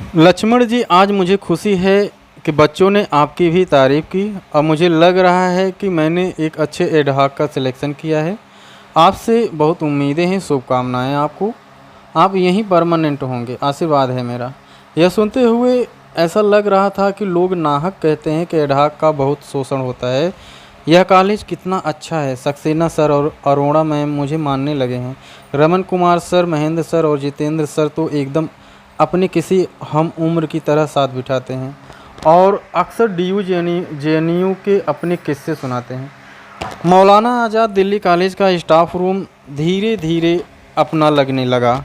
लक्ष्मण जी, आज मुझे खुशी है कि बच्चों ने आपकी भी तारीफ़ की और मुझे लग रहा है कि मैंने एक अच्छे एडहॉक का सिलेक्शन किया है। आपसे बहुत उम्मीदें हैं, शुभकामनाएँ आपको। आप यहीं परमानेंट होंगे, आशीर्वाद है मेरा। यह सुनते हुए ऐसा लग रहा था कि लोग नाहक कहते हैं कि एडहॉक का बहुत शोषण होता है। यह कॉलेज कितना अच्छा है। सक्सेना सर और अरोड़ा मैम मुझे मानने लगे हैं। रमन कुमार सर, महेंद्र सर और जितेंद्र सर तो एकदम अपने किसी हम उम्र की तरह साथ बिठाते हैं और अक्सर डीयू जेएनयू के अपने किस्से सुनाते हैं। मौलाना आज़ाद दिल्ली कॉलेज का स्टाफ रूम धीरे धीरे अपना लगने लगा।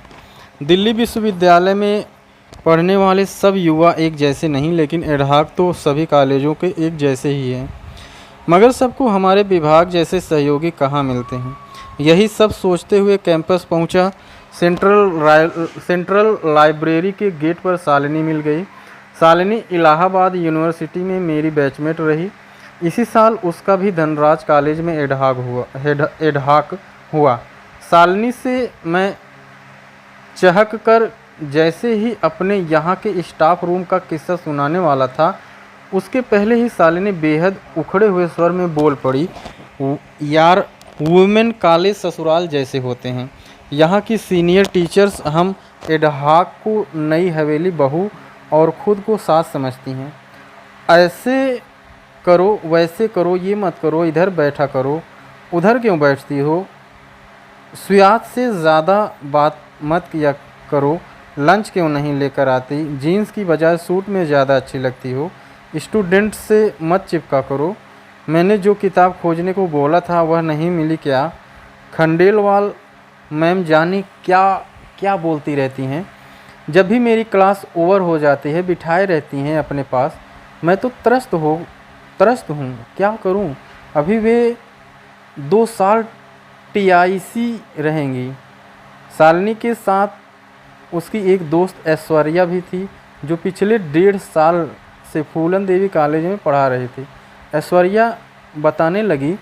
दिल्ली विश्वविद्यालय में पढ़ने वाले सब युवा एक जैसे नहीं, लेकिन एडहॉक तो सभी कॉलेजों के एक जैसे ही हैं। मगर सबको हमारे विभाग जैसे सहयोगी कहाँ मिलते हैं। यही सब सोचते हुए कैंपस पहुंचा। सेंट्रल लाइब्रेरी के गेट पर शालिनी मिल गई। शालिनी इलाहाबाद यूनिवर्सिटी में मेरी बैचमेट रही। इसी साल उसका भी धनराज कॉलेज में एडहॉक हुआ। शालिनी से मैं चहक कर जैसे ही अपने यहाँ के स्टाफ रूम का किस्सा सुनाने वाला था, उसके पहले ही शालिनी बेहद उखड़े हुए स्वर में बोल पड़ी, यार, वुमेन कॉलेज ससुराल जैसे होते हैं। यहाँ की सीनियर टीचर्स हम एडहॉक को नई हवेली बहू और ख़ुद को सास समझती हैं। ऐसे करो, वैसे करो, ये मत करो, इधर बैठा करो, उधर क्यों बैठती हो, स्वाद से ज़्यादा बात मत किया करो, लंच क्यों नहीं लेकर आती, जीन्स की बजाय सूट में ज़्यादा अच्छी लगती हो, स्टूडेंट से मत चिपका करो, मैंने जो किताब खोजने को बोला था वह नहीं मिली क्या, खंडेलवाल मैम जाने क्या क्या बोलती रहती हैं। जब भी मेरी क्लास ओवर हो जाती है बिठाए रहती हैं अपने पास। मैं तो त्रस्त हूँ, क्या करूँ। अभी वे 2 साल टीआईसी रहेंगी। शालिनी के साथ उसकी एक दोस्त ऐश्वर्या भी थी, जो पिछले 1.5 साल से फूलन देवी कॉलेज में पढ़ा रही थी। ऐश्वर्या बताने लगी,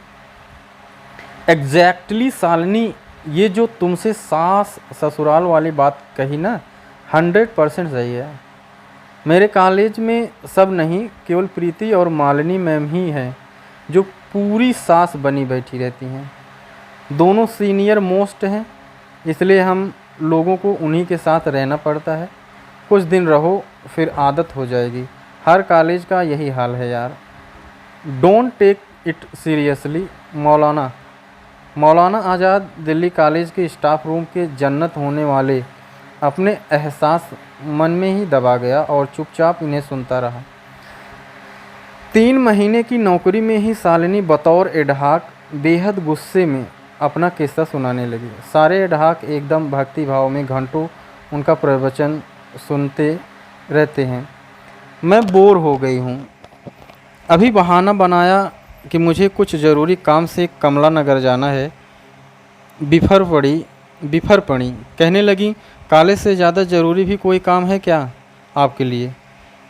एग्जैक्टली शालिनी, ये जो तुमसे सास ससुराल वाली बात कही ना, 100% सही है। मेरे कॉलेज में सब नहीं, केवल प्रीति और मालिनी मैम ही हैं जो पूरी सास बनी बैठी रहती हैं। दोनों सीनियर मोस्ट हैं, इसलिए हम लोगों को उन्हीं के साथ रहना पड़ता है। कुछ दिन रहो, फिर आदत हो जाएगी। हर कॉलेज का यही हाल है यार। Don't take it seriously. Maulana Azad Delhi college के स्टाफ रूम के जन्नत होने वाले अपने एहसास मन में ही दबा गया और चुपचाप इन्हें सुनता रहा। 3 महीने की नौकरी में ही शालिनी बतौर एडहॉक बेहद गुस्से में अपना किस्सा सुनाने लगी। सारे एडहॉक एकदम भक्ति भाव में घंटों उनका प्रवचन सुनते रहते हैं। मैं बोर हो गई हूँ। अभी बहाना बनाया कि मुझे कुछ ज़रूरी काम से कमला नगर जाना है। बिफर पड़ी कहने लगी, कॉलेज से ज़्यादा ज़रूरी भी कोई काम है क्या आपके लिए।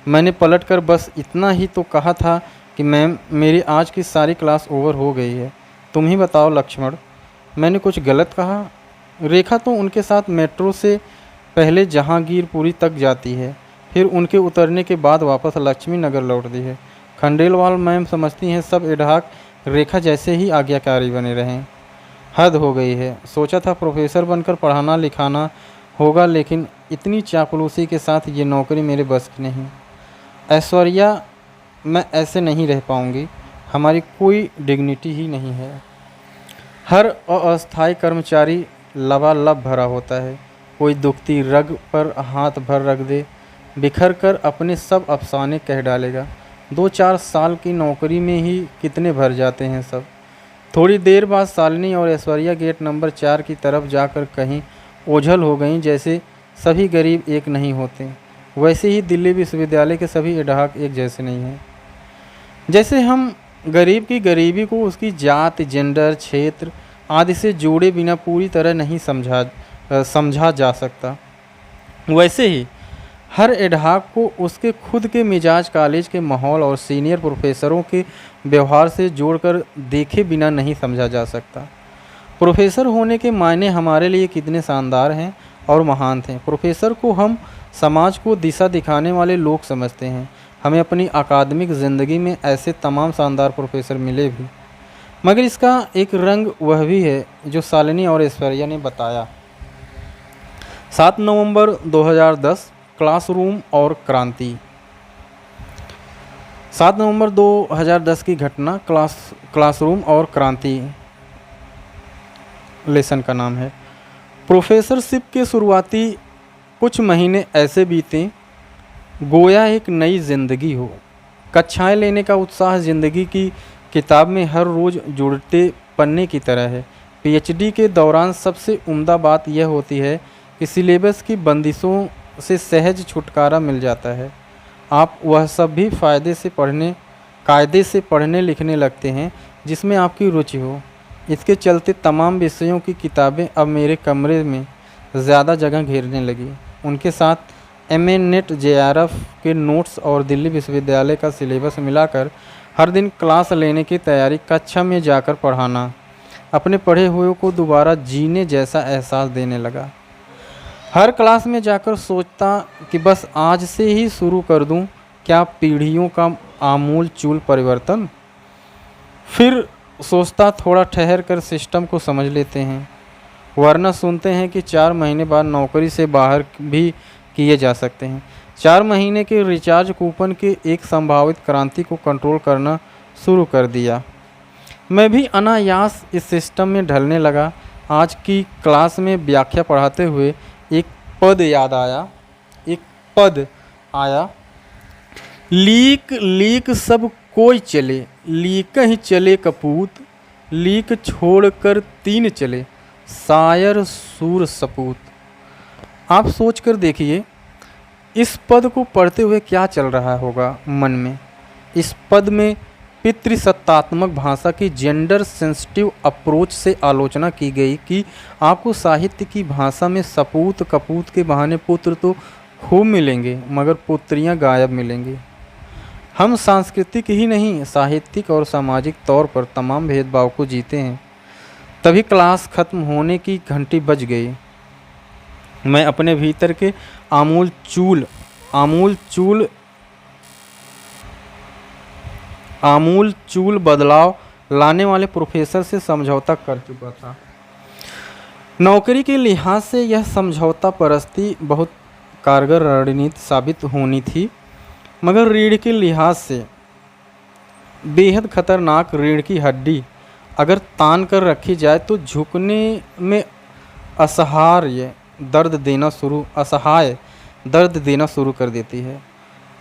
मैंने पलटकर बस इतना ही तो कहा था कि मैम, मेरी आज की सारी क्लास ओवर हो गई है। तुम ही बताओ लक्ष्मण, मैंने कुछ गलत कहा। रेखा तो उनके साथ मेट्रो से पहले जहांगीरपुरी तक जाती है, फिर उनके उतरने के बाद वापस लक्ष्मी नगर लौटती है। खंडेलवाल मैम समझती हैं सब एडहॉक रेखा जैसे ही आज्ञाकारी बने रहें। हद हो गई है। सोचा था प्रोफेसर बनकर पढ़ाना लिखाना होगा, लेकिन इतनी चापलूसी के साथ ये नौकरी मेरे बस की नहीं। ऐश्वर्या, मैं ऐसे नहीं रह पाऊँगी। हमारी कोई डिग्निटी ही नहीं है। हर अस्थायी कर्मचारी लबालब भरा होता है। कोई दुखती रग पर हाथ भर रख दे, बिखर कर अपने सब अफसाने कह डालेगा। 2-4 साल की नौकरी में ही कितने भर जाते हैं सब। थोड़ी देर बाद शालिनी और ऐश्वर्या गेट नंबर 4 की तरफ जाकर कहीं ओझल हो गईं। जैसे सभी गरीब एक नहीं होते, वैसे ही दिल्ली विश्वविद्यालय के सभी एडहॉक एक जैसे नहीं हैं। जैसे हम गरीब की गरीबी को उसकी जात, जेंडर, क्षेत्र आदि से जोड़े बिना पूरी तरह नहीं समझा जा सकता, वैसे ही हर एडहॉक को उसके खुद के मिजाज, कॉलेज के माहौल और सीनियर प्रोफेसरों के व्यवहार से जोड़कर देखे बिना नहीं समझा जा सकता। प्रोफेसर होने के मायने हमारे लिए कितने शानदार हैं और महान थे। प्रोफेसर को हम समाज को दिशा दिखाने वाले लोग समझते हैं। हमें अपनी अकादमिक ज़िंदगी में ऐसे तमाम शानदार प्रोफेसर मिले भी, मगर इसका एक रंग वह भी है जो शालिनी और ऐश्वर्या ने बताया। 7 नवंबर 2010, क्लासरूम और क्रांति। 7 नवंबर 2010 की घटना क्लासरूम और क्रांति लेसन का नाम है। प्रोफेसरशिप के शुरुआती कुछ महीने ऐसे बीते गोया एक नई ज़िंदगी हो। कक्षाएं लेने का उत्साह ज़िंदगी की किताब में हर रोज़ जुड़ते पन्ने की तरह है। पीएचडी के दौरान सबसे उम्दा बात यह होती है कि सिलेबस की बंदिशों से सहज छुटकारा मिल जाता है। आप वह सब भी कायदे से पढ़ने लिखने लगते हैं जिसमें आपकी रुचि हो। इसके चलते तमाम विषयों की किताबें अब मेरे कमरे में ज़्यादा जगह घेरने लगी। उनके साथ एमए नेट जेआरएफ के नोट्स और दिल्ली विश्वविद्यालय का सिलेबस मिलाकर हर दिन क्लास लेने की तैयारी, कक्षा में जाकर पढ़ाना अपने पढ़े हुए को दोबारा जीने जैसा एहसास देने लगा। हर क्लास में जाकर सोचता कि बस आज से ही शुरू कर दूं क्या पीढ़ियों का आमूल चूल परिवर्तन। फिर सोचता थोड़ा ठहर कर सिस्टम को समझ लेते हैं, वरना सुनते हैं कि 4 महीने बाद नौकरी से बाहर भी किए जा सकते हैं। 4 महीने के रिचार्ज कूपन के एक संभावित क्रांति को कंट्रोल करना शुरू कर दिया। मैं भी अनायास इस सिस्टम में ढलने लगा। आज की क्लास में व्याख्या पढ़ाते हुए एक पद आया, लीक लीक सब कोई चले, लीक ही चले कपूत, लीक छोड़कर 3 चले, शायर सूर सपूत। आप सोच कर देखिए इस पद को पढ़ते हुए क्या चल रहा होगा मन में। इस पद में पितृसत्तात्मक भाषा की जेंडर सेंसिटिव अप्रोच से आलोचना की गई कि आपको साहित्य की भाषा में सपूत कपूत के बहाने पुत्र तो खूब मिलेंगे मगर पुत्रियां गायब मिलेंगी। हम सांस्कृतिक ही नहीं साहित्यिक और सामाजिक तौर पर तमाम भेदभाव को जीते हैं। तभी क्लास खत्म होने की घंटी बज गई। मैं अपने भीतर के आमूल चूल बदलाव लाने वाले प्रोफेसर से समझौता कर चुका था। नौकरी के लिहाज से यह समझौता परस्ती बहुत कारगर रणनीति साबित होनी थी, मगर रीढ़ के लिहाज से बेहद खतरनाक। रीढ़ की हड्डी अगर तान कर रखी जाए तो झुकने में असहाय दर्द देना शुरू कर देती है।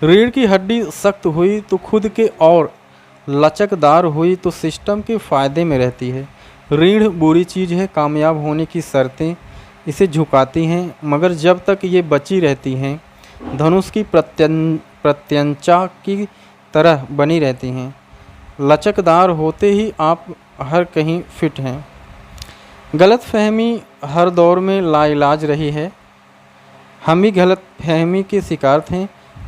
रीढ़ की हड्डी सख्त हुई तो खुद के और लचकदार हुई तो सिस्टम के फ़ायदे में रहती है। रीढ़ बुरी चीज़ है, कामयाब होने की शर्तें इसे झुकाती हैं, मगर जब तक ये बची रहती हैं धनुष की प्रत्यंचा की तरह बनी रहती हैं। लचकदार होते ही आप हर कहीं फिट हैं। गलत फहमी हर दौर में लाइलाज रही है। हम भी गलत फहमी के शिकार थे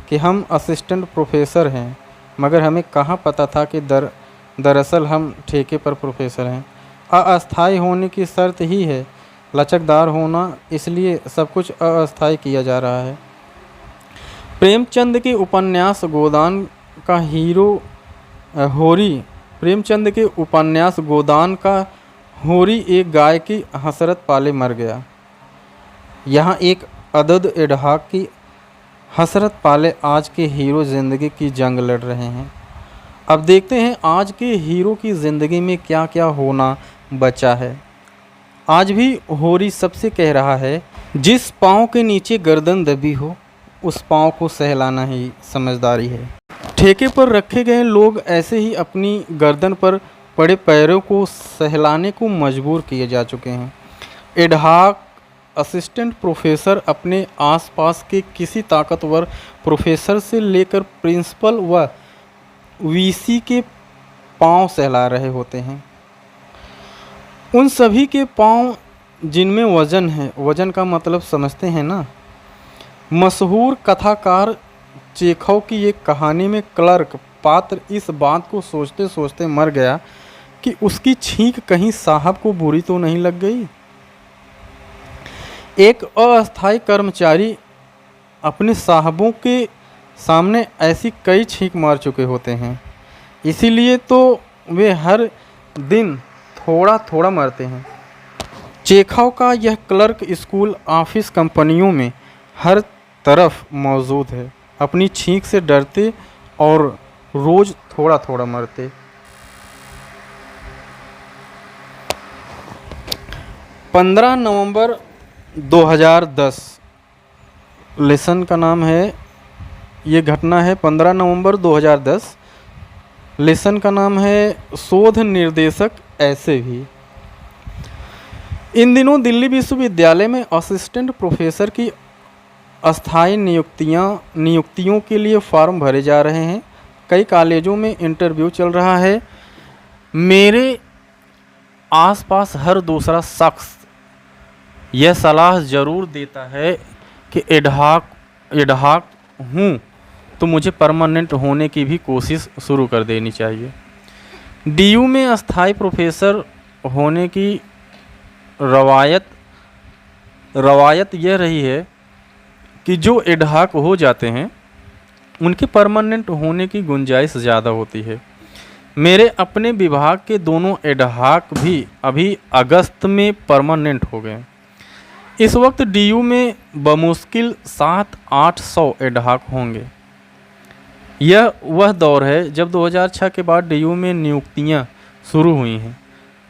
कि हम असिस्टेंट प्रोफेसर हैं, मगर हमें कहाँ पता था कि दरअसल हम ठेके पर प्रोफेसर हैं। अस्थायी होने की शर्त ही है लचकदार होना, इसलिए सब कुछ अस्थायी किया जा रहा है। प्रेमचंद के उपन्यास गोदान का होरी एक गाय की हसरत पाले मर गया। यहाँ एक अदद एडहाक की हसरत पाले आज के हीरो ज़िंदगी की जंग लड़ रहे हैं। अब देखते हैं आज के हीरो की ज़िंदगी में क्या क्या होना बचा है। आज भी होरी सबसे कह रहा है, जिस पाँव के नीचे गर्दन दबी हो उस पाँव को सहलाना ही समझदारी है। ठेके पर रखे गए लोग ऐसे ही अपनी गर्दन पर पड़े पैरों को सहलाने को मजबूर किए जा चुके हैं। एडहाक असिस्टेंट प्रोफेसर अपने आसपास के किसी ताकतवर प्रोफेसर से लेकर प्रिंसिपल व वीसी के पांव सहला रहे होते हैं। उन सभी के पांव जिनमें वजन है। वजन का मतलब समझते हैं ना। मशहूर कथाकार चेखव की एक कहानी में क्लर्क पात्र इस बात को सोचते सोचते मर गया कि उसकी छींक कहीं साहब को बुरी तो नहीं लग गई। एक अस्थायी कर्मचारी अपने साहबों के सामने ऐसी कई छींक मार चुके होते हैं, इसीलिए तो वे हर दिन थोड़ा थोड़ा मरते हैं। चेखव का यह क्लर्क स्कूल ऑफिस कंपनियों में हर तरफ मौजूद है। अपनी छींक से डरते और रोज़ थोड़ा थोड़ा मरते। 15 नवंबर 2010 लेसन का नाम है, ये घटना है 15 नवंबर 2010। लेसन का नाम है शोध निर्देशक ऐसे भी। इन दिनों दिल्ली विश्वविद्यालय में असिस्टेंट प्रोफेसर की अस्थायी नियुक्तियों के लिए फॉर्म भरे जा रहे हैं। कई कॉलेजों में इंटरव्यू चल रहा है। मेरे आसपास हर दूसरा शख्स यह सलाह ज़रूर देता है कि एडहॉक हूँ तो मुझे परमानेंट होने की भी कोशिश शुरू कर देनी चाहिए। डीयू में अस्थायी प्रोफेसर होने की रवायत यह रही है कि जो एडहॉक हो जाते हैं उनके परमानेंट होने की गुंजाइश ज़्यादा होती है। मेरे अपने विभाग के दोनों एडहॉक भी अभी अगस्त में परमानेंट हो गए। इस वक्त डीयू में बमुश्किल 700-800 एडहॉक होंगे। यह वह दौर है जब 2006 के बाद डीयू में नियुक्तियां शुरू हुई हैं।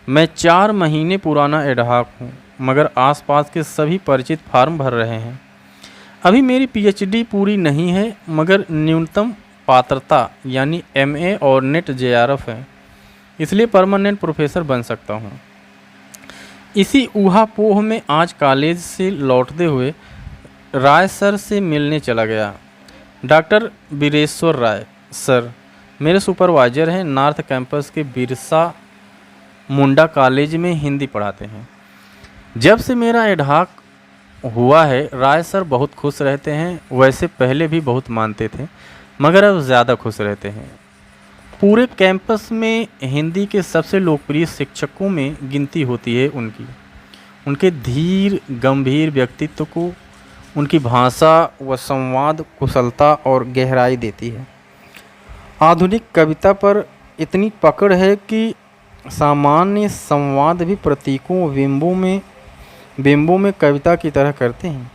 मैं 4 महीने पुराना एडहॉक हूँ, मगर आसपास के सभी परिचित फार्म भर रहे हैं। अभी मेरी पीएचडी पूरी नहीं है, मगर न्यूनतम पात्रता यानी एमए और नेट जेआरएफ है, इसलिए परमानेंट प्रोफेसर बन सकता हूँ। इसी ऊहापोह में आज कॉलेज से लौटते हुए राय सर से मिलने चला गया। डॉक्टर बीरेश्वर राय सर मेरे सुपरवाइज़र हैं। नॉर्थ कैंपस के बिरसा मुंडा कॉलेज में हिंदी पढ़ाते हैं। जब से मेरा एडहॉक हुआ है राय सर बहुत खुश रहते हैं। वैसे पहले भी बहुत मानते थे, मगर अब ज़्यादा खुश रहते हैं। पूरे कैंपस में हिंदी के सबसे लोकप्रिय शिक्षकों में गिनती होती है उनके धीर गंभीर व्यक्तित्व को उनकी भाषा व संवाद कुशलता और गहराई देती है। आधुनिक कविता पर इतनी पकड़ है कि सामान्य संवाद भी प्रतीकों बिंबों में कविता की तरह करते हैं।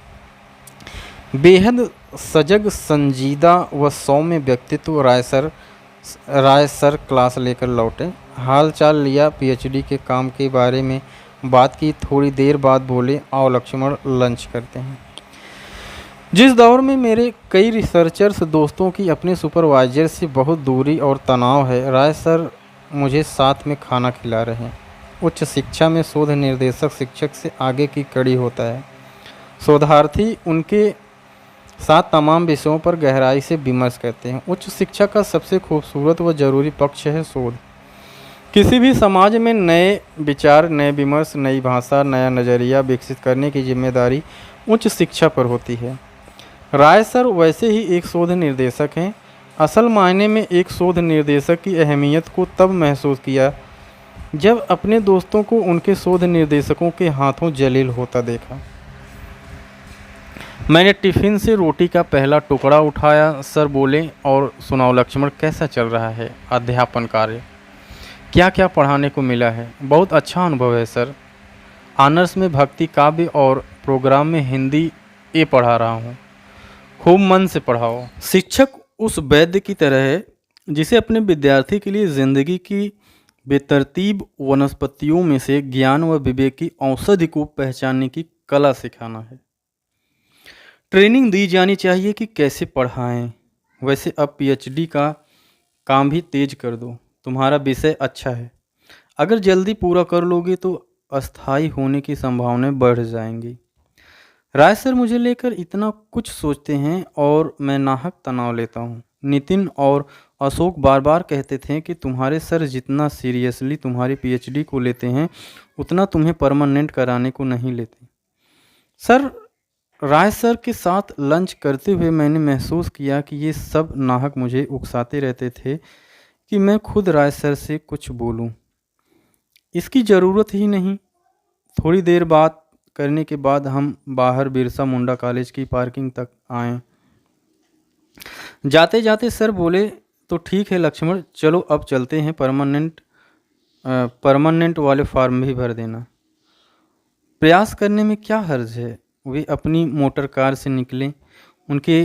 बेहद सजग संजीदा व सौम्य व्यक्तित्व राय सर क्लास लेकर लौटे। हाल चाल लिया, पीएचडी के काम के बारे में बात की। थोड़ी देर बाद बोले, आओ लक्ष्मण लंच करते हैं। जिस दौर में मेरे कई रिसर्चर्स दोस्तों की अपने सुपरवाइजर से बहुत दूरी और तनाव है, राय सर मुझे साथ में खाना खिला रहे हैं। उच्च शिक्षा में शोध निर्देशक शिक्षक से आगे की कड़ी होता है। शोधार्थी उनके साथ तमाम विषयों पर गहराई से विमर्श करते हैं। उच्च शिक्षा का सबसे खूबसूरत व जरूरी पक्ष है शोध। किसी भी समाज में नए विचार, नए विमर्श, नई भाषा, नया नज़रिया विकसित करने की जिम्मेदारी उच्च शिक्षा पर होती है। राय सर वैसे ही एक शोध निर्देशक हैं। असल मायने में एक शोध निर्देशक की अहमियत को तब महसूस किया जब अपने दोस्तों को उनके शोध निर्देशकों के हाथों जलील होता देखा। मैंने टिफ़िन से रोटी का पहला टुकड़ा उठाया। सर बोले, और सुनाओ लक्ष्मण, कैसा चल रहा है अध्यापन कार्य? क्या क्या पढ़ाने को मिला है? बहुत अच्छा अनुभव है सर। ऑनर्स में भक्ति काव्य और प्रोग्राम में हिंदी ए पढ़ा रहा हूँ। खूब मन से पढ़ाओ। शिक्षक उस वैद्य की तरह है जिसे अपने विद्यार्थी के लिए ज़िंदगी की बेतरतीब वनस्पतियों में से ज्ञान व विवेक की औषधि को पहचानने की कला सिखाना है। ट्रेनिंग दी जानी चाहिए कि कैसे पढ़ाएं। वैसे अब पीएचडी का काम भी तेज कर दो। तुम्हारा विषय अच्छा है, अगर जल्दी पूरा कर लोगे तो अस्थायी होने की संभावनाएं बढ़ जाएंगी। राय सर मुझे लेकर इतना कुछ सोचते हैं और मैं नाहक तनाव लेता हूँ। नितिन और अशोक बार बार कहते थे कि तुम्हारे सर जितना सीरियसली तुम्हारी पीएचडी को लेते हैं उतना तुम्हें परमानेंट कराने को नहीं लेते। सर, राय सर के साथ लंच करते हुए मैंने महसूस किया कि ये सब नाहक मुझे उकसाते रहते थे कि मैं खुद राय सर से कुछ बोलूं। इसकी ज़रूरत ही नहीं। थोड़ी देर बात करने के बाद हम बाहर बिरसा मुंडा कॉलेज की पार्किंग तक आएं। जाते जाते सर बोले, तो ठीक है लक्ष्मण, चलो अब चलते हैं, परमानेंट वाले फॉर्म भी भर देना। प्रयास करने में क्या हर्ज है। वे अपनी मोटर कार से निकले। उनके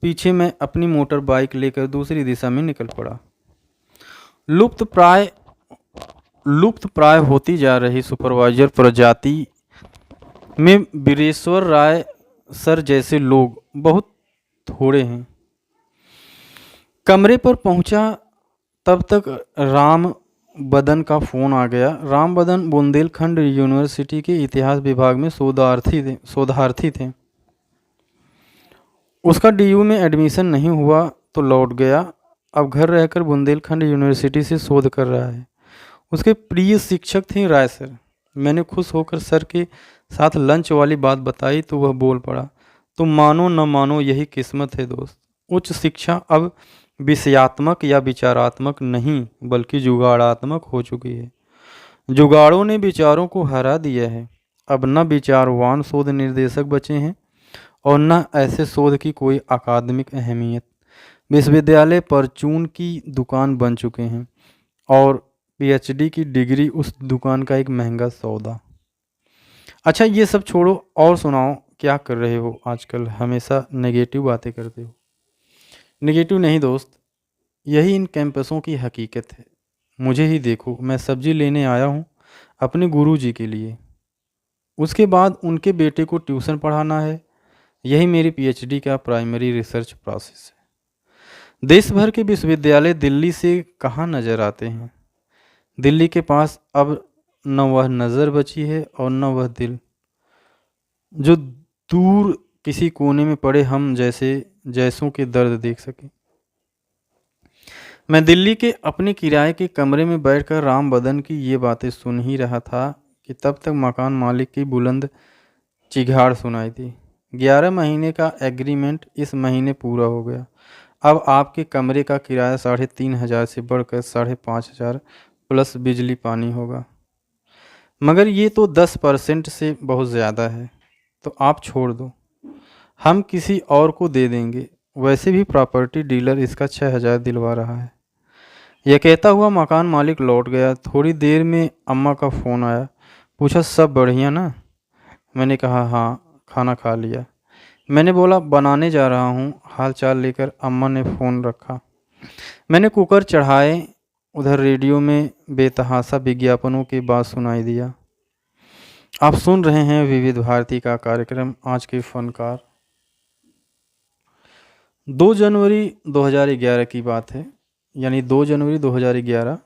पीछे मैं अपनी मोटर बाइक लेकर दूसरी दिशा में निकल पड़ा। लुप्त प्राय लुप्त प्राय होती जा रही सुपरवाइजर प्रजाति में वीरेश्वर राय सर जैसे लोग बहुत थोड़े हैं। कमरे पर पहुंचा तब तक राम बदन का फ़ोन आ गया। राम बदन बुंदेलखंड यूनिवर्सिटी के इतिहास विभाग में शोधार्थी थे। उसका डीयू में एडमिशन नहीं हुआ तो लौट गया। अब घर रहकर बुंदेलखंड यूनिवर्सिटी से शोध कर रहा है। उसके प्रिय शिक्षक थे राय सर। मैंने खुश होकर सर के साथ लंच वाली बात बताई तो वह बोल पड़ा, तुम मानो न मानो यही किस्मत है दोस्त। उच्च शिक्षा अब विषयात्मक या विचारात्मक नहीं बल्कि जुगाड़ात्मक हो चुकी है। जुगाड़ों ने विचारों को हरा दिया है। अब न विचारवान शोध निर्देशक बचे हैं और न ऐसे शोध की कोई अकादमिक अहमियत। विश्वविद्यालय परचून की दुकान बन चुके हैं और पीएचडी की डिग्री उस दुकान का एक महंगा सौदा। अच्छा ये सब छोड़ो और सुनाओ, क्या कर रहे हो आजकल? हमेशा नेगेटिव बातें करते हो। नेगेटिव नहीं दोस्त, यही इन कैंपसों की हकीकत है। मुझे ही देखो, मैं सब्जी लेने आया हूँ अपने गुरुजी के लिए। उसके बाद उनके बेटे को ट्यूशन पढ़ाना है। यही मेरी पीएचडी का प्राइमरी रिसर्च प्रोसेस है। देश भर के विश्वविद्यालय दिल्ली से कहाँ नज़र आते हैं। दिल्ली के पास अब न वह नज़र बची है और न वह दिल, जो दूर किसी कोने में पड़े हम जैसों के दर्द देख सके। मैं दिल्ली के अपने किराए के कमरे में बैठकर राम बदन की ये बातें सुन ही रहा था कि तब तक मकान मालिक की बुलंद चिघाड़ सुनाई दी। 11 महीने का एग्रीमेंट इस महीने पूरा हो गया। अब आपके कमरे का किराया 3,500 से बढ़कर 5,500 प्लस बिजली पानी होगा। मगर ये तो 10% से बहुत ज़्यादा है, तो आप छोड़ दो, हम किसी और को दे देंगे। वैसे भी प्रॉपर्टी डीलर इसका 6,000 दिलवा रहा है। यह कहता हुआ मकान मालिक लौट गया। थोड़ी देर में अम्मा का फ़ोन आया। पूछा, सब बढ़िया ना? मैंने कहा हाँ, खाना खा लिया। मैंने बोला बनाने जा रहा हूँ, हाल चाल लेकर। अम्मा ने फ़ोन रखा। मैंने कुकर चढ़ाए। उधर रेडियो में बेतहाशा विज्ञापनों की बात सुनाई दिया। आप सुन रहे हैं विविध भारती का कार्यक्रम आज के फनकार। 2 जनवरी 2011 की बात है, यानी 2 जनवरी 2011।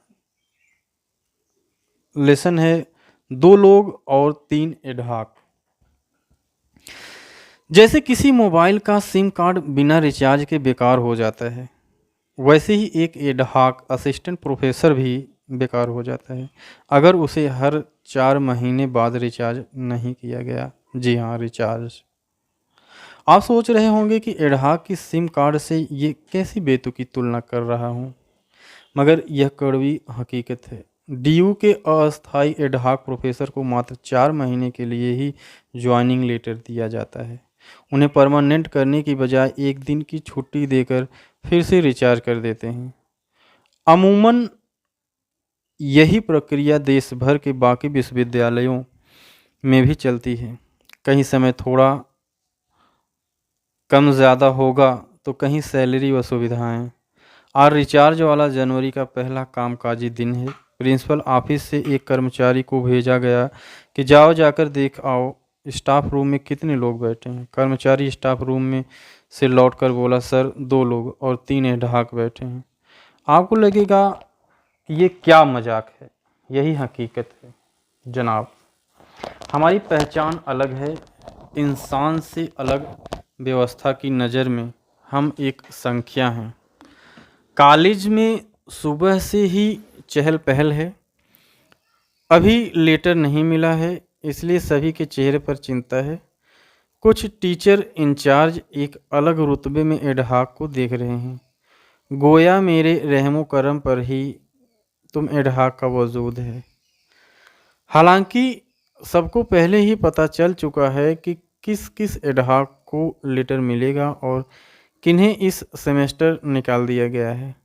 लेसन है 2 लोग और 3 एडहॉक। जैसे किसी मोबाइल का सिम कार्ड बिना रिचार्ज के बेकार हो जाता है, वैसे ही एक एडहॉक असिस्टेंट प्रोफेसर भी बेकार हो जाता है अगर उसे हर 4 महीने बाद रिचार्ज नहीं किया गया। जी हाँ, रिचार्ज। आप सोच रहे होंगे कि एडहॉक की सिम कार्ड से ये कैसी बेतुकी तुलना कर रहा हूँ, मगर यह कड़वी हकीकत है। डीयू के अस्थायी एडहॉक प्रोफेसर को मात्र 4 महीने के लिए ही ज्वाइनिंग लेटर दिया जाता है। उन्हें परमानेंट करने की बजाय 1 दिन की छुट्टी देकर फिर से रिचार्ज कर देते हैं। अमूमन यही प्रक्रिया देश भर के बाकी विश्वविद्यालयों में भी चलती है। कहीं समय थोड़ा कम ज़्यादा होगा तो कहीं सैलरी व सुविधाएँ। और रिचार्ज वाला जनवरी का पहला कामकाजी दिन है। प्रिंसिपल ऑफिस से एक कर्मचारी को भेजा गया कि जाओ जाकर देख आओ स्टाफ रूम में कितने लोग बैठे हैं। कर्मचारी स्टाफ रूम में से लौटकर बोला, सर 2 लोग और 3 एडहॉक बैठे हैं। आपको लगेगा कि ये क्या मजाक है, यही हकीकत है जनाब। हमारी पहचान अलग है। इंसान से अलग व्यवस्था की नज़र में हम एक संख्या हैं। कॉलेज में सुबह से ही चहल पहल है। अभी लेटर नहीं मिला है, इसलिए सभी के चेहरे पर चिंता है। कुछ टीचर इंचार्ज एक अलग रुतबे में एडहॉक को देख रहे हैं, गोया मेरे रहमो करम पर ही तुम एडहॉक का वजूद है। हालांकि सबको पहले ही पता चल चुका है कि किस किस एडहॉक को लेटर मिलेगा और किन्हें इस सेमेस्टर निकाल दिया गया है।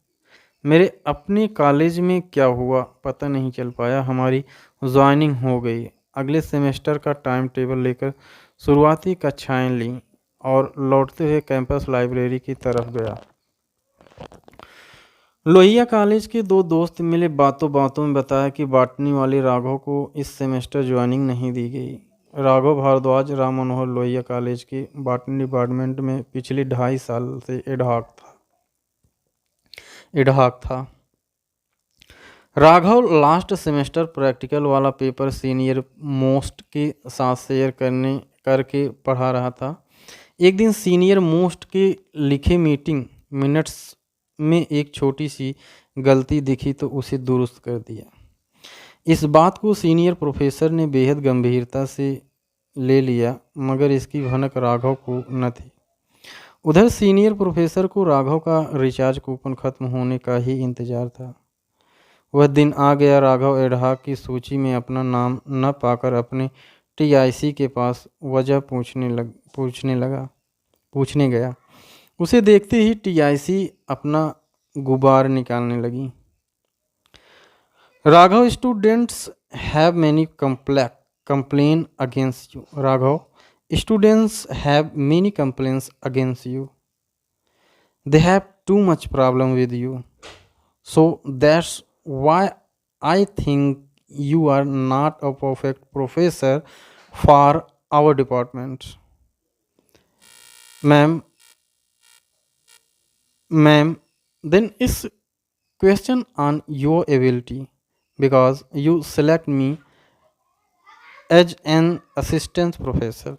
मेरे अपने कॉलेज में क्या हुआ पता नहीं चल पाया। हमारी ज्वाइनिंग हो गई। अगले सेमेस्टर का टाइम टेबल लेकर शुरुआती कक्षाएं लीं और लौटते हुए कैंपस लाइब्रेरी की तरफ गया। लोहिया कॉलेज के दो दोस्त मिले। बातों बातों में बताया कि बॉटनी वाले राघव को इस सेमेस्टर ज्वाइनिंग नहीं दी गई। राघव भारद्वाज राम मनोहर लोहिया कॉलेज के बॉटनी डिपार्टमेंट में पिछले 2.5 साल से एडहॉक था। राघव लास्ट सेमेस्टर प्रैक्टिकल वाला पेपर सीनियर मोस्ट के साथ शेयर करके पढ़ा रहा था। एक दिन सीनियर मोस्ट के लिखे मीटिंग मिनट्स में एक छोटी सी गलती दिखी तो उसे दुरुस्त कर दिया। इस बात को सीनियर प्रोफेसर ने बेहद गंभीरता से ले लिया, मगर इसकी भनक राघव को न थी। उधर सीनियर प्रोफेसर को राघव का रिचार्ज कूपन खत्म होने का ही इंतजार था। वह दिन आ गया। राघव एडहॉक की सूची में अपना नाम न पाकर अपने टीआईसी के पास वजह पूछने गया। उसे देखते ही टीआईसी अपना गुबार निकालने लगी। Raghav, students have many complain against you. Raghav, students have many complains against you. They have too much problem with you, so that's why I think you are not a perfect professor for our department. Ma'am, then it's question on your ability, because you select me as an assistant professor.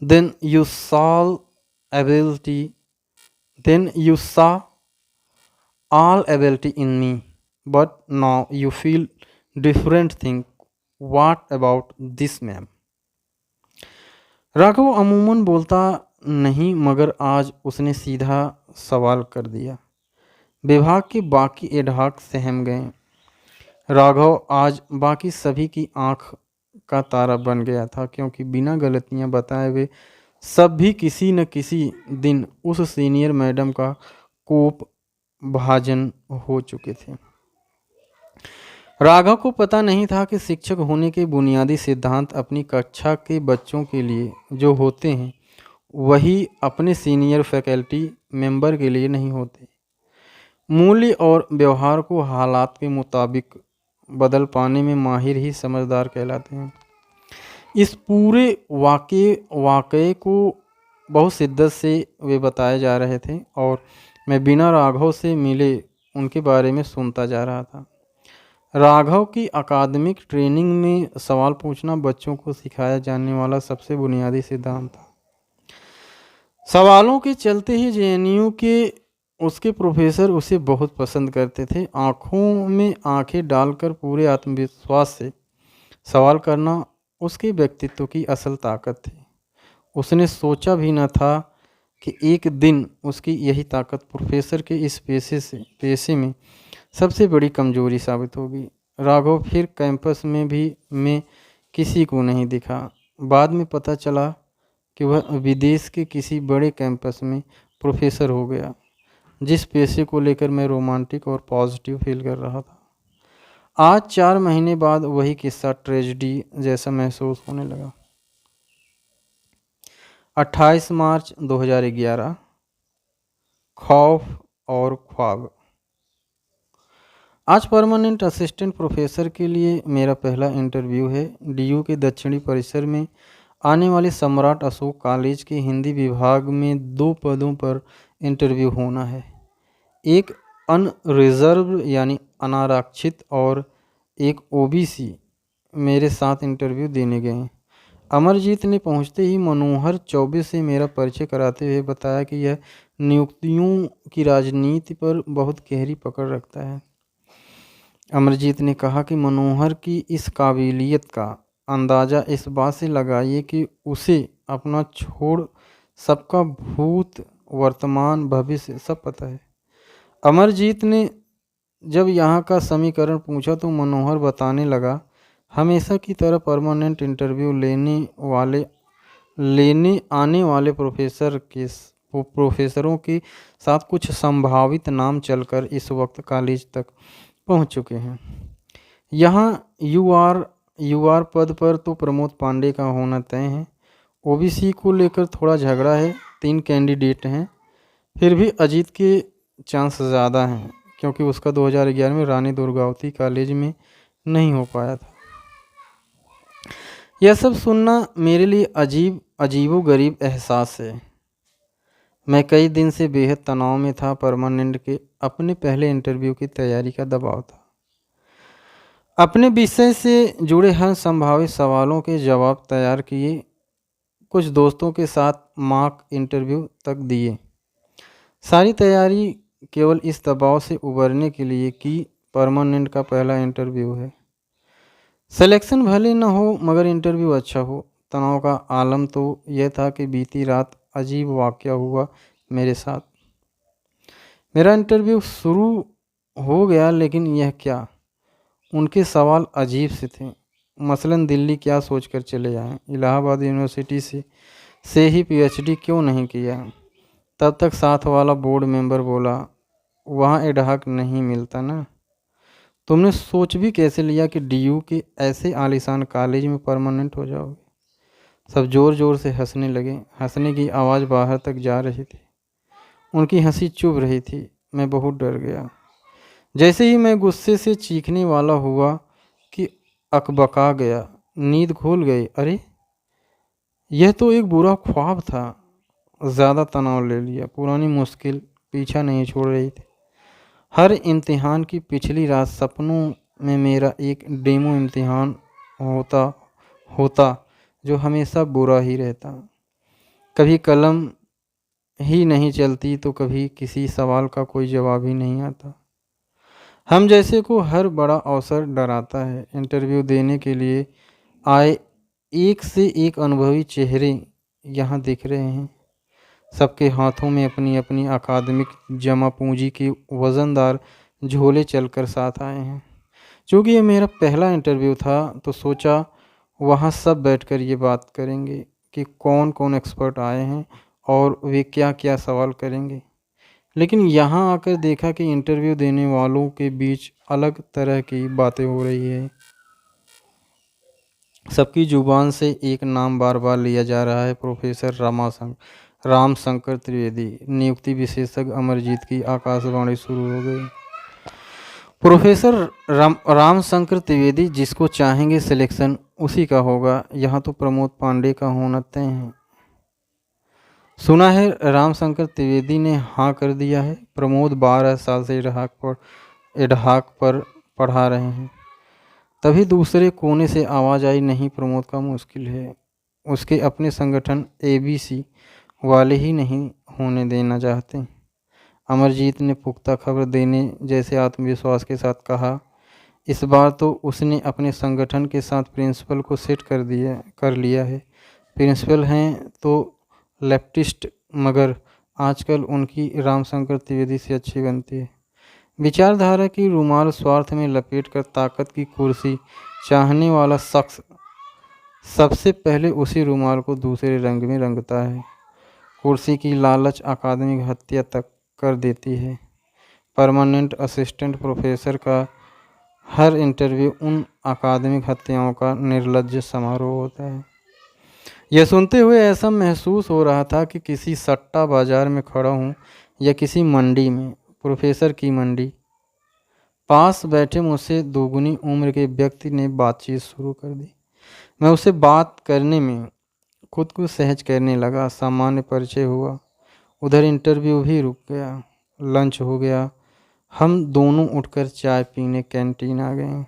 Then you saw ability, then you saw all ability in me, but now you feel different thing. What about this, ma'am? Raghav अमूमन बोलता नहीं, मगर आज उसने सीधा सवाल कर दिया। विभाग के बाकी एडहॉक सहम गए। राघव आज बाकी सभी की आंख का तारा बन गया था, क्योंकि बिना गलतियां बताए हुए सब भी किसी न किसी दिन उस सीनियर मैडम का कोप भाजन हो चुके थे। राघव को पता नहीं था कि शिक्षक होने के बुनियादी सिद्धांत अपनी कक्षा के बच्चों के लिए जो होते हैं वही अपने सीनियर फैकल्टी मेंबर के लिए नहीं होते। मूल्य और व्यवहार को हालात के मुताबिक बदल पाने में माहिर ही समझदार कहलाते हैं। इस पूरे वाक़े को बहुत शिद्दत से वे बताए जा रहे थे और मैं बिना राघव से मिले उनके बारे में सुनता जा रहा था। राघव की अकादमिक ट्रेनिंग में सवाल पूछना बच्चों को सिखाया जाने वाला सबसे बुनियादी सिद्धांत था। सवालों के चलते ही जेएनयू के उसके प्रोफेसर उसे बहुत पसंद करते थे। आंखों में आंखें डालकर पूरे आत्मविश्वास से सवाल करना उसके व्यक्तित्व की असल ताकत थी। उसने सोचा भी न था कि एक दिन उसकी यही ताकत प्रोफेसर के इस पेशे में सबसे बड़ी कमजोरी साबित होगी। राघव फिर कैंपस में किसी को नहीं दिखा। बाद में पता चला कि वह विदेश के किसी बड़े कैंपस में प्रोफेसर हो गया, जिस पेशे को लेकर मैं रोमांटिक और पॉजिटिव फील कर रहा था। आज 4 महीने बाद वही किस्सा ट्रेजेडी जैसा महसूस होने लगा। 28 मार्च 2011। खौफ और ख्वाब। आज परमानेंट असिस्टेंट प्रोफेसर के लिए मेरा पहला इंटरव्यू है। डीयू के दक्षिणी परिसर में आने वाले सम्राट अशोक कॉलेज के हिंदी विभाग में 2 पदों पर इंटरव्यू होना है। एक अनरिजर्व यानी अनारक्षित और एक ओबीसी मेरे साथ इंटरव्यू देने गए। अमरजीत ने पहुंचते ही मनोहर चौबे से मेरा परिचय कराते हुए बताया कि यह नियुक्तियों की राजनीति पर बहुत गहरी पकड़ रखता है। अमरजीत ने कहा कि मनोहर की इस काबिलियत का अंदाज़ा इस बात से लगाइए कि उसे अपना छोड़ सबका भूत वर्तमान भविष्य सब पता है। अमरजीत ने जब यहाँ का समीकरण पूछा तो मनोहर बताने लगा, हमेशा की तरह परमानेंट इंटरव्यू लेने वाले लेने आने वाले प्रोफेसरों के साथ कुछ संभावित नाम चलकर इस वक्त कॉलेज तक पहुंच चुके हैं। यहाँ यूआर पद पर तो प्रमोद पांडे का होना तय है। ओबीसी को लेकर थोड़ा झगड़ा है, 3 कैंडिडेट हैं, फिर भी अजीत के चांस ज़्यादा हैं क्योंकि उसका 2011 में रानी दुर्गावती कॉलेज में नहीं हो पाया था। यह सब सुनना मेरे लिए अजीबो-गरीब एहसास है। मैं कई दिन से बेहद तनाव में था। परमानेंट के अपने पहले इंटरव्यू की तैयारी का दबाव था। अपने विषय से जुड़े हर संभावित सवालों के जवाब तैयार किए, कुछ दोस्तों के साथ मॉक इंटरव्यू तक दिए। सारी तैयारी केवल इस दबाव से उबरने के लिए कि परमानेंट का पहला इंटरव्यू है। सिलेक्शन भले न हो मगर इंटरव्यू अच्छा हो। तनाव का आलम तो यह था कि बीती रात अजीब वाक़या हुआ मेरे साथ। मेरा इंटरव्यू शुरू हो गया, लेकिन यह क्या, उनके सवाल अजीब से थे। मसलन दिल्ली क्या सोचकर चले आए, इलाहाबाद यूनिवर्सिटी से ही पीएचडी क्यों नहीं किया। तब तक साथ वाला बोर्ड मेंबर बोला, वहाँ एडहॉक नहीं मिलता ना। तुमने सोच भी कैसे लिया कि डीयू के ऐसे आलीशान कॉलेज में परमानेंट हो जाओगे। सब ज़ोर ज़ोर से हंसने लगे। हंसने की आवाज़ बाहर तक जा रही थी। उनकी हंसी चुभ रही थी। मैं बहुत डर गया। जैसे ही मैं गुस्से से चीखने वाला हुआ कि अकबका गया, नींद खुल गई। अरे यह तो एक बुरा ख्वाब था। ज़्यादा तनाव ले लिया। पुरानी मुश्किल पीछा नहीं छोड़ रही थी। हर इम्तिहान की पिछली रात सपनों में मेरा एक डेमो इम्तिहान होता जो हमेशा बुरा ही रहता। कभी कलम ही नहीं चलती तो कभी किसी सवाल का कोई जवाब ही नहीं आता। हम जैसे को हर बड़ा अवसर डराता है। इंटरव्यू देने के लिए आए एक से एक अनुभवी चेहरे यहाँ दिख रहे हैं। सबके हाथों में अपनी अपनी अकादमिक जमा पूंजी की वज़नदार झोले चलकर साथ आए हैं। चूँकि ये मेरा पहला इंटरव्यू था तो सोचा वहाँ सब बैठकर ये बात करेंगे कि कौन कौन एक्सपर्ट आए हैं और वे क्या क्या सवाल करेंगे। लेकिन यहाँ आकर देखा कि इंटरव्यू देने वालों के बीच अलग तरह की बातें हो रही है। सबकी जुबान से एक नाम बार बार लिया जा रहा है, प्रोफेसर रामशंकर त्रिवेदी। नियुक्ति विशेषज्ञ अमरजीत की आकाशवाणी शुरू हो गई। प्रोफेसर रामशंकर त्रिवेदी, जिसको चाहेंगे सिलेक्शन उसी का होगा। यहाँ तो प्रमोद पांडे का होना तय है। सुना है रामशंकर त्रिवेदी ने हाँ कर दिया है। प्रमोद 12 साल से एडहॉक पर पढ़ा रहे हैं। तभी दूसरे कोने से आवाज़ आई, नहीं प्रमोद का मुश्किल है। उसके अपने संगठन एबीसी वाले ही नहीं होने देना चाहते। अमरजीत ने पुख्ता खबर देने जैसे आत्मविश्वास के साथ कहा। इस बार तो उसने अपने संगठन के साथ प्रिंसिपल को सेट कर लिया है। प्रिंसिपल हैं तो लेफ्टिस्ट, मगर आजकल उनकी रामशंकर त्रिवेदी से अच्छी बनती है। विचारधारा की रुमाल स्वार्थ में लपेटकर ताकत की कुर्सी चाहने वाला शख्स सबसे पहले उसी रुमाल को दूसरे रंग में रंगता है। कुर्सी की लालच अकादमिक हत्या तक कर देती है। परमानेंट असिस्टेंट प्रोफेसर का हर इंटरव्यू उन अकादमिक हत्याओं का निर्लज्ज समारोह होता है। यह सुनते हुए ऐसा महसूस हो रहा था कि किसी सट्टा बाजार में खड़ा हूँ या किसी मंडी में, प्रोफेसर की मंडी। पास बैठे मुझसे दोगुनी उम्र के व्यक्ति ने बातचीत शुरू कर दी। मैं उससे बात करने में खुद को सहज करने लगा। सामान्य परिचय हुआ। उधर इंटरव्यू भी रुक गया। लंच हो गया। हम दोनों उठकर चाय पीने कैंटीन आ गए।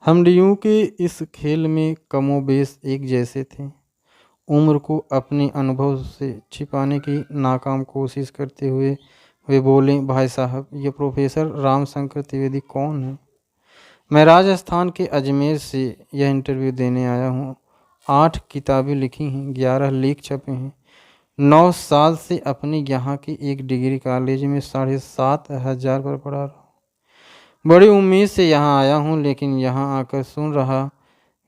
हम डीयू के इस खेल में कमोबेश एक जैसे थे। उम्र को अपने अनुभव से छिपाने की नाकाम कोशिश करते हुए वे बोले, भाई साहब ये प्रोफेसर रामशंकर त्रिवेदी कौन है? मैं राजस्थान के अजमेर से यह इंटरव्यू देने आया हूँ। 8 किताबें लिखी हैं, 11 लेख छपे हैं। 9 साल से अपने यहाँ की एक डिग्री कॉलेज में 7,500 पर पढ़ा रहा हूँ। बड़ी उम्मीद से यहाँ आया हूँ, लेकिन यहाँ आकर सुन रहा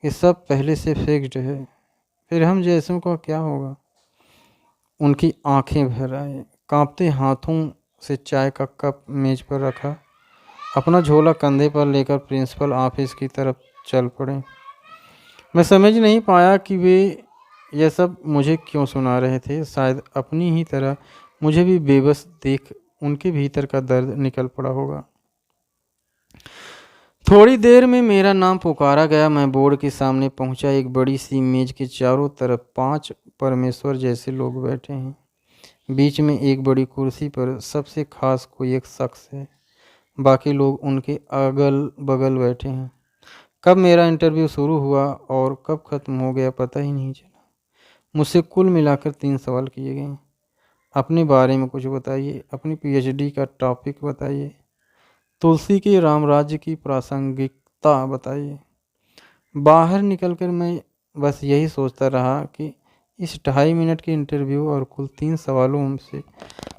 कि सब पहले से फिक्स्ड है। फिर हम जैसों का क्या होगा। उनकी आंखें भर आए, कांपते हाथों से चाय का कप मेज पर रखा, अपना झोला कंधे पर लेकर प्रिंसिपल ऑफिस की तरफ चल पड़े। मैं समझ नहीं पाया कि वे यह सब मुझे क्यों सुना रहे थे। शायद अपनी ही तरह मुझे भी बेबस देख उनके भीतर का दर्द निकल पड़ा होगा। थोड़ी देर में मेरा नाम पुकारा गया। मैं बोर्ड के सामने पहुंचा। एक बड़ी सी मेज के चारों तरफ 5 परमेश्वर जैसे लोग बैठे हैं। बीच में एक बड़ी कुर्सी पर सबसे खास कोई एक शख्स है। बाकी लोग उनके अगल बगल बैठे हैं। कब मेरा इंटरव्यू शुरू हुआ और कब ख़त्म हो गया पता ही नहीं चला। मुझसे कुल मिलाकर 3 सवाल किए गए। अपने बारे में कुछ बताइए, अपनी पीएचडी का टॉपिक बताइए, तुलसी के रामराज्य की प्रासंगिकता बताइए। बाहर निकलकर मैं बस यही सोचता रहा कि इस 2.5 मिनट के इंटरव्यू और कुल 3 सवालों से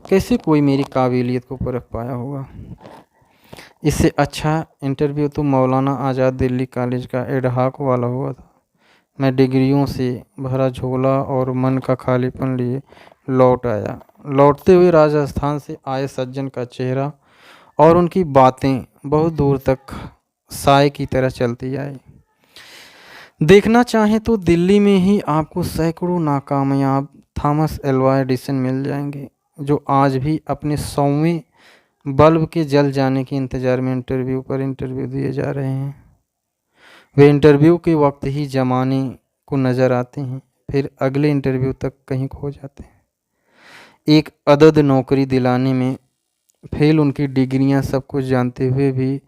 कैसे कोई मेरी काबिलियत को परख पाया होगा। इससे अच्छा इंटरव्यू तो मौलाना आज़ाद दिल्ली कॉलेज का एडहॉक वाला हुआ था। मैं डिग्रियों से भरा झोला और मन का खालीपन लिए लौट आया। लौटते हुए राजस्थान से आए सज्जन का चेहरा और उनकी बातें बहुत दूर तक साए की तरह चलती आई। देखना चाहें तो दिल्ली में ही आपको सैकड़ों नाकामयाब थॉमस एल्वा एडिसन मिल जाएंगे, जो आज भी अपने 100वें बल्ब के जल जाने के इंतज़ार में इंटरव्यू पर इंटरव्यू दिए जा रहे हैं। वे इंटरव्यू के वक्त ही जमाने को नज़र आते हैं, फिर अगले इंटरव्यू तक कहीं खो जाते हैं। एक अदद नौकरी दिलाने में फेल उनकी डिग्रियां सब कुछ जानते हुए भी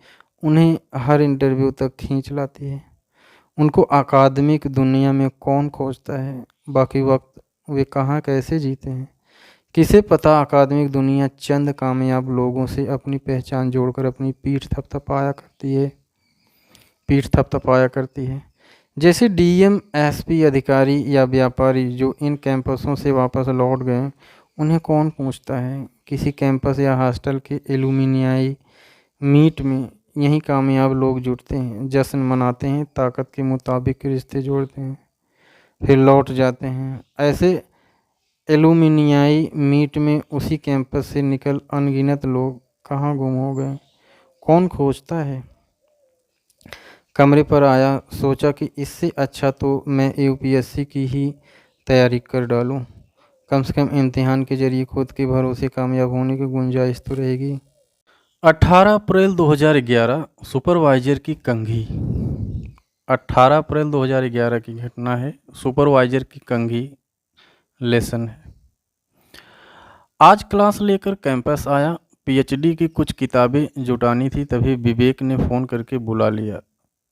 उन्हें हर इंटरव्यू तक खींच लाती है। उनको अकादमिक दुनिया में कौन खोजता है, बाकी वक्त वे कहाँ कैसे जीते हैं, किसे पता। अकादमिक दुनिया चंद कामयाब लोगों से अपनी पहचान जोड़कर अपनी पीठ थपथपाया करती है। जैसे डीएम, एसपी अधिकारी या व्यापारी जो इन कैंपसों से वापस लौट गए, उन्हें कौन पूछता है। किसी कैंपस या हॉस्टल के एलुमिनियाई मीट में यही कामयाब लोग जुटते हैं, जश्न मनाते हैं, ताकत के मुताबिक रिश्ते जोड़ते हैं, फिर लौट जाते हैं। ऐसे एलुमिनियाई मीट में उसी कैंपस से निकल अनगिनत लोग कहाँ गुम हो गए, कौन खोजता है। कमरे पर आया, सोचा कि इससे अच्छा तो मैं यूपीएससी की ही तैयारी कर डालूं। कम से कम इम्तिहान के जरिए खुद के भरोसे कामयाब होने की गुंजाइश तो रहेगी। 18 अप्रैल 2011 सुपरवाइजर की कंघी। 18 अप्रैल 2011 की घटना है। सुपरवाइजर की कंघी लेसन है। आज क्लास लेकर कैंपस आया। पीएचडी की कुछ किताबें जुटानी थी, तभी विवेक ने फ़ोन करके बुला लिया।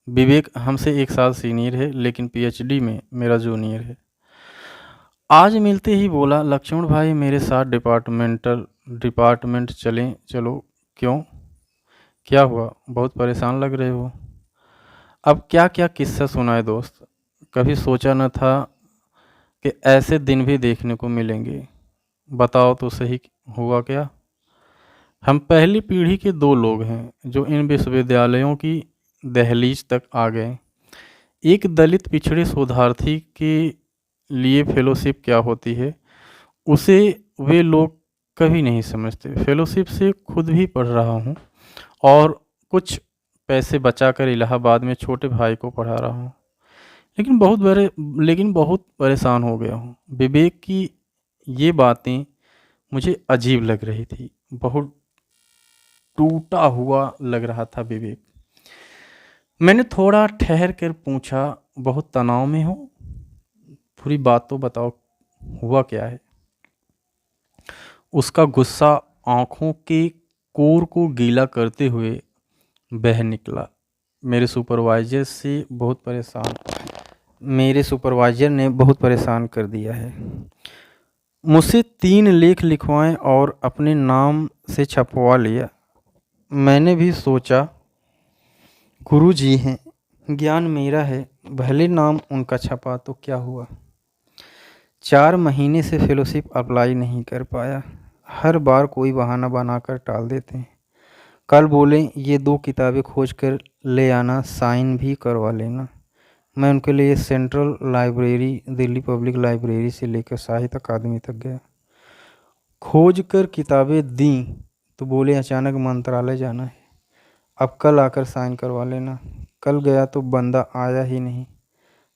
विवेक हमसे 1 साल सीनियर है, लेकिन पीएचडी में मेरा जूनियर है। आज मिलते ही बोला, लक्ष्मण भाई मेरे साथ डिपार्टमेंट चलो। क्यों, क्या हुआ, बहुत परेशान लग रहे हो। अब क्या क्या किस्सा सुनाए दोस्त, कभी सोचा न था कि ऐसे दिन भी देखने को मिलेंगे। बताओ तो सही, हुआ क्या। हम पहली पीढ़ी के 2 लोग हैं जो इन विश्वविद्यालयों की दहलीज तक आ गए। एक दलित पिछड़े शोधार्थी के लिए फेलोशिप क्या होती है, उसे वे लोग कभी नहीं समझते। फेलोशिप से खुद भी पढ़ रहा हूँ और कुछ पैसे बचाकर इलाहाबाद में छोटे भाई को पढ़ा रहा हूँ, लेकिन बहुत परेशान हो गया हूँ। विवेक की ये बातें मुझे अजीब लग रही थी, बहुत टूटा हुआ लग रहा था विवेक। मैंने थोड़ा ठहर कर पूछा, बहुत तनाव में हो, पूरी बात तो बताओ, हुआ क्या है। उसका गुस्सा आंखों के कोर को गीला करते हुए बह निकला। मेरे सुपरवाइजर ने बहुत परेशान कर दिया है। मुझसे 3 लेख लिखवाएं और अपने नाम से छपवा लिया। मैंने भी सोचा, गुरु जी हैं, ज्ञान मेरा है, भले नाम उनका छपा तो क्या हुआ। 4 महीने से फेलोशिप अप्लाई नहीं कर पाया। हर बार कोई बहाना बनाकर टाल देते हैं। कल बोले ये 2 किताबें खोज कर ले आना, साइन भी करवा लेना। मैं उनके लिए central library, Delhi public library से लेकर साहित्य अकादमी तक गया। खोज कर किताबें दी तो बोले अचानक मंत्रालय जाना है, अब कल आकर साइन करवा लेना। कल गया तो बंदा आया ही नहीं।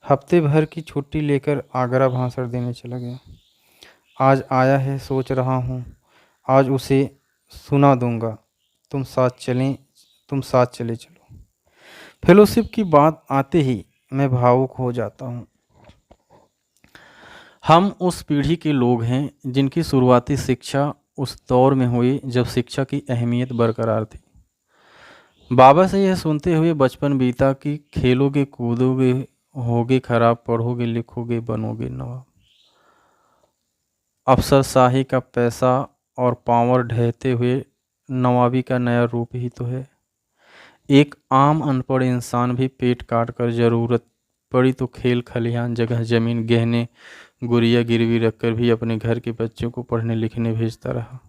हफ्ते भर की छुट्टी लेकर आगरा भाषण देने चला गया। आज आया है, सोच रहा हूँ आज उसे सुना दूंगा। तुम साथ चले चलो। फेलोशिप की बात आते ही मैं भावुक हो जाता हूँ। हम उस पीढ़ी के लोग हैं जिनकी शुरुआती शिक्षा उस दौर में हुई जब शिक्षा की अहमियत बरकरार थी। बाबा से यह सुनते हुए बचपन बीता कि खेलोगे कूदोगे, होगे खराब, पढ़ोगे लिखोगे, बनोगे नवाब। अफसरशाही का पैसा और पावर ढहते हुए नवाबी का नया रूप ही तो है। एक आम अनपढ़ इंसान भी पेट काट कर जरूरत पड़ी तो खेल खलिहान, जगह जमीन, गहने गुड़िया गिरवी रखकर भी अपने घर के बच्चों को पढ़ने लिखने भेजता रहा।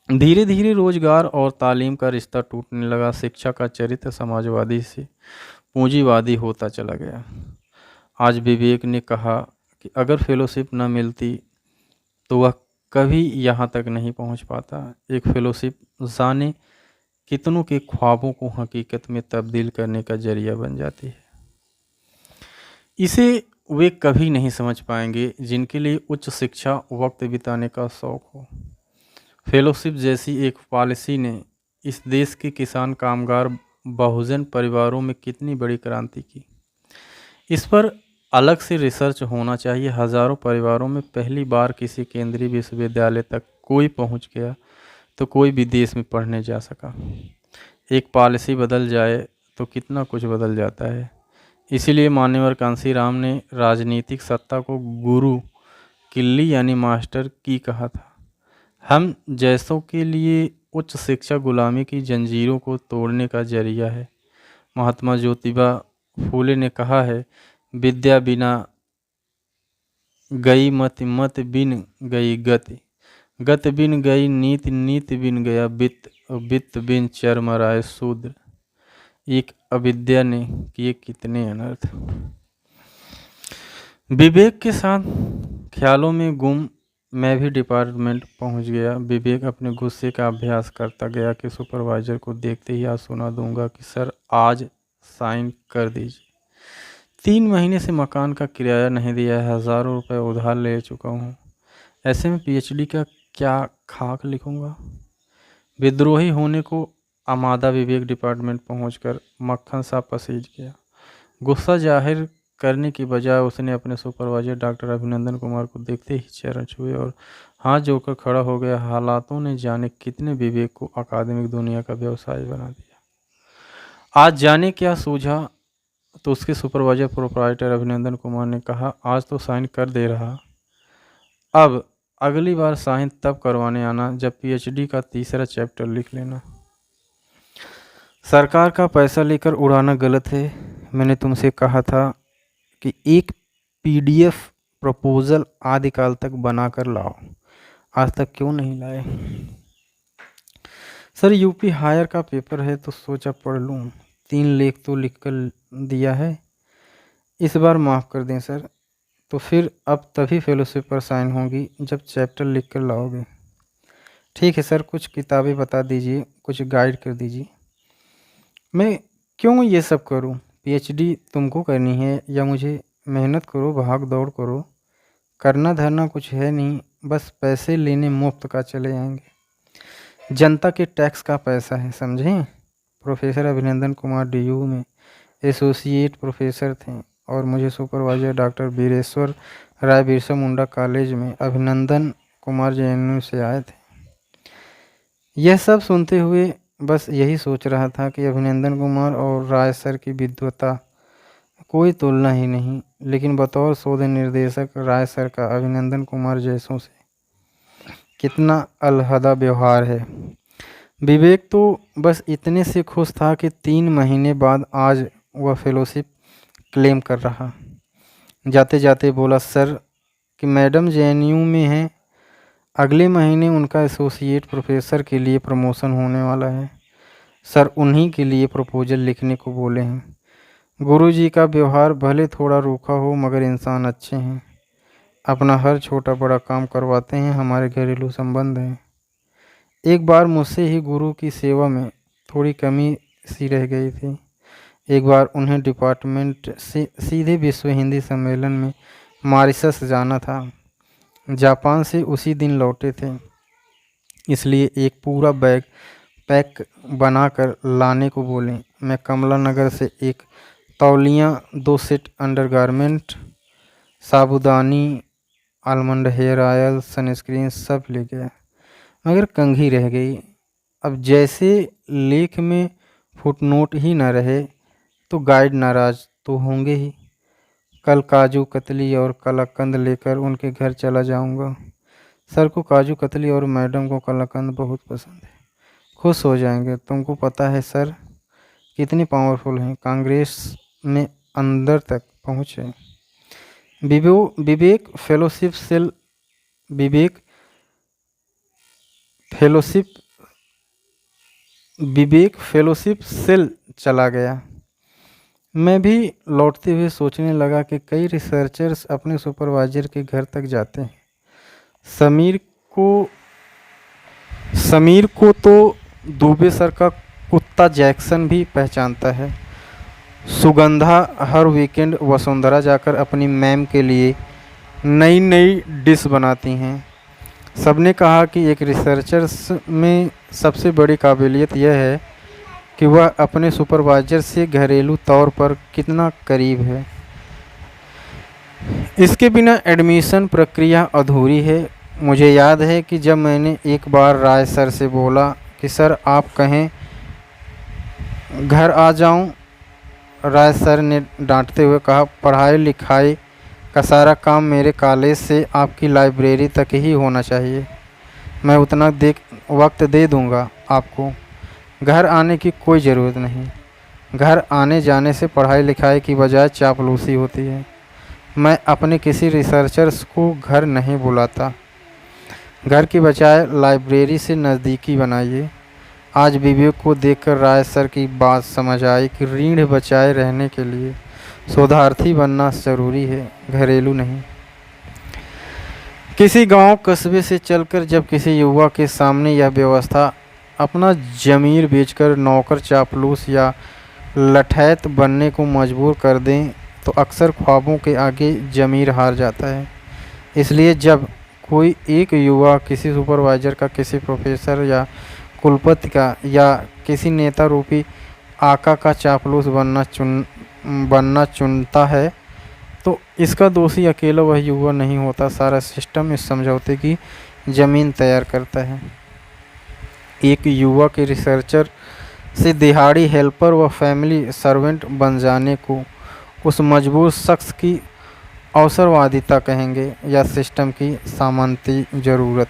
धीरे धीरे रोजगार और तालीम का रिश्ता टूटने लगा। शिक्षा का चरित्र समाजवादी से पूंजीवादी होता चला गया। आज विवेक ने कहा कि अगर फेलोशिप न मिलती तो वह कभी यहाँ तक नहीं पहुँच पाता। एक फेलोशिप जाने कितनों के ख्वाबों को हकीकत में तब्दील करने का जरिया बन जाती है। इसे वे कभी नहीं समझ पाएंगे जिनके लिए उच्च शिक्षा वक्त बिताने का शौक़ हो। फेलोशिप जैसी एक पॉलिसी ने इस देश के किसान, कामगार, बहुजन परिवारों में कितनी बड़ी क्रांति की। इस पर अलग से रिसर्च होना चाहिए। हज़ारों परिवारों में पहली बार किसी केंद्रीय विश्वविद्यालय तक कोई पहुंच गया तो कोई विदेश में पढ़ने जा सका। एक पॉलिसी बदल जाए तो कितना कुछ बदल जाता है। इसीलिए मान्यवर कांशीराम ने राजनीतिक सत्ता को गुरु किल्ली यानी मास्टर की कहा था। हम जैसों के लिए उच्च शिक्षा गुलामी की जंजीरों को तोड़ने का जरिया है। महात्मा ज्योतिबा फूले ने कहा है, विद्या बिना गई मति, मत बिन गई गति, गत बिन गई नीति, नीति बिन गया वित्त, वित्त बिन चरमराए शूद्र। एक अविद्या ने किए कितने अनर्थ। विवेक के साथ ख्यालों में गुम मैं भी डिपार्टमेंट पहुंच गया। विवेक अपने गुस्से का अभ्यास करता गया कि सुपरवाइजर को देखते ही आज सुना दूंगा कि सर आज साइन कर दीजिए। 3 महीने से मकान का किराया नहीं दिया है, हज़ारों रुपए उधार ले चुका हूँ। ऐसे में पीएचडी का क्या खाक लिखूँगा। विद्रोही होने को आमादा विवेक डिपार्टमेंट पहुंचकर मक्खन सा पसीज गया। गुस्सा जाहिर करने की बजाय उसने अपने सुपरवाइजर डॉक्टर अभिनंदन कुमार को देखते ही चरण छुए और हाथ जोड़कर खड़ा हो गया। हालातों ने जाने कितने विवेक को अकादमिक दुनिया का व्यवसाय बना दिया। आज जाने क्या सूझा तो उसके सुपरवाइजर प्रोप्राइटर अभिनंदन कुमार ने कहा, आज तो साइन कर दे रहा, अब अगली बार साइन तब करवाने आना जब पीएचडी का तीसरा चैप्टर लिख लेना। सरकार का पैसा लेकर उड़ाना गलत है। मैंने तुमसे कहा था कि एक पीडीएफ प्रपोजल आदिकाल तक बनाकर लाओ, आज तक क्यों नहीं लाए। सर यूपी हायर का पेपर है तो सोचा पढ़ लूँ, 3 लेख तो लिख कर दिया है, इस बार माफ़ कर दें सर। तो फिर अब तभी फेलोशिप पर साइन होगी जब चैप्टर लिख कर लाओगे। ठीक है सर, कुछ किताबें बता दीजिए, कुछ गाइड कर दीजिए। मैं क्यों ये सब करूं? पीएचडी तुमको करनी है या मुझे? मेहनत करो, भाग दौड़ करो, करना धरना कुछ है नहीं, बस पैसे लेने मुफ्त का चले जाएंगे। जनता के टैक्स का पैसा है, समझें। प्रोफेसर अभिनंदन कुमार डीयू में एसोसिएट प्रोफेसर थे और मुझे सुपरवाइजर डॉक्टर वीरेश्वर राय बिरसा मुंडा कॉलेज में अभिनंदन कुमार जेएनयू से आए थे। यह सब सुनते हुए बस यही सोच रहा था कि अभिनंदन कुमार और राय सर की विद्वता कोई तुलना ही नहीं, लेकिन बतौर शोध निर्देशक राय सर का अभिनंदन कुमार जैसों से कितना अलहदा व्यवहार है। विवेक तो बस इतने से खुश था कि 3 महीने बाद आज वह फेलोशिप क्लेम कर रहा। जाते जाते बोला, सर कि मैडम जेएनयू में हैं, अगले महीने उनका एसोसिएट प्रोफेसर के लिए प्रमोशन होने वाला है। सर उन्हीं के लिए प्रपोजल लिखने को बोले हैं। गुरुजी का व्यवहार भले थोड़ा रूखा हो मगर इंसान अच्छे हैं। अपना हर छोटा बड़ा काम करवाते हैं। हमारे घरेलू संबंध हैं। एक बार मुझसे ही गुरु की सेवा में थोड़ी कमी सी रह गई थी। एक बार उन्हें डिपार्टमेंट से सीधे विश्व हिंदी सम्मेलन में मॉरिशस जाना था। जापान से उसी दिन लौटे थे, इसलिए एक पूरा बैग पैक बनाकर लाने को बोले। मैं कमला नगर से एक तौलिया, 2 सेट अंडरगारमेंट, साबुदानी, आलमंड हेयर ऑयल, सनस्क्रीन सब ले गया, मगर कंघी रह गई। अब जैसे लेख में फुटनोट ही न रहे तो गाइड नाराज तो होंगे ही। कल काजू कतली और कलाकंद लेकर उनके घर चला जाऊंगा। सर को काजू कतली और मैडम को कलाकंद बहुत पसंद है, खुश हो जाएंगे। तुमको पता है सर कितनी पावरफुल हैं, कांग्रेस में अंदर तक पहुँचे। विवेक फेलोशिप सेल विवेक फेलोशिप सेल चला गया। मैं भी लौटते हुए सोचने लगा कि कई रिसर्चर्स अपने सुपरवाइजर के घर तक जाते हैं। समीर को तो दुबे सर का कुत्ता जैक्सन भी पहचानता है। सुगंधा हर वीकेंड वसुंधरा जाकर अपनी मैम के लिए नई नई डिश बनाती हैं। सबने कहा कि एक रिसर्चर्स में सबसे बड़ी काबिलियत यह है कि वह अपने सुपरवाइजर से घरेलू तौर पर कितना करीब है। इसके बिना एडमिशन प्रक्रिया अधूरी है। मुझे याद है कि जब मैंने एक बार राय सर से बोला कि सर आप कहें घर आ जाऊं, राय सर ने डांटते हुए कहा, पढ़ाई लिखाई का सारा काम मेरे कॉलेज से आपकी लाइब्रेरी तक ही होना चाहिए। मैं उतना वक्त दे दूंगा आपको, घर आने की कोई ज़रूरत नहीं। घर आने जाने से पढ़ाई लिखाई की बजाय चापलूसी होती है। मैं अपने किसी रिसर्चर्स को घर नहीं बुलाता। घर की बजाय लाइब्रेरी से नज़दीकी बनाइए। आज विवेक को देखकर राय सर की बात समझ आई कि रीढ़ बचाए रहने के लिए शोधार्थी बनना ज़रूरी है, घरेलू नहीं। किसी गांव कस्बे से चलकर जब किसी युवा के सामने यह व्यवस्था अपना ज़मीर बेचकर नौकर चापलूस या लठैत बनने को मजबूर कर दें तो अक्सर ख्वाबों के आगे ज़मीर हार जाता है। इसलिए जब कोई एक युवा किसी सुपरवाइज़र का, किसी प्रोफेसर या कुलपति का या किसी नेता रूपी आका का चापलूस बनना चुनता है तो इसका दोषी अकेला वह युवा नहीं होता, सारा सिस्टम इस समझौते की ज़मीन तैयार करता है। एक युवा के रिसर्चर से दिहाड़ी हेल्पर व फैमिली सर्वेंट बन जाने को उस मजबूर शख्स की अवसरवादिता कहेंगे या सिस्टम की सामंती ज़रूरत।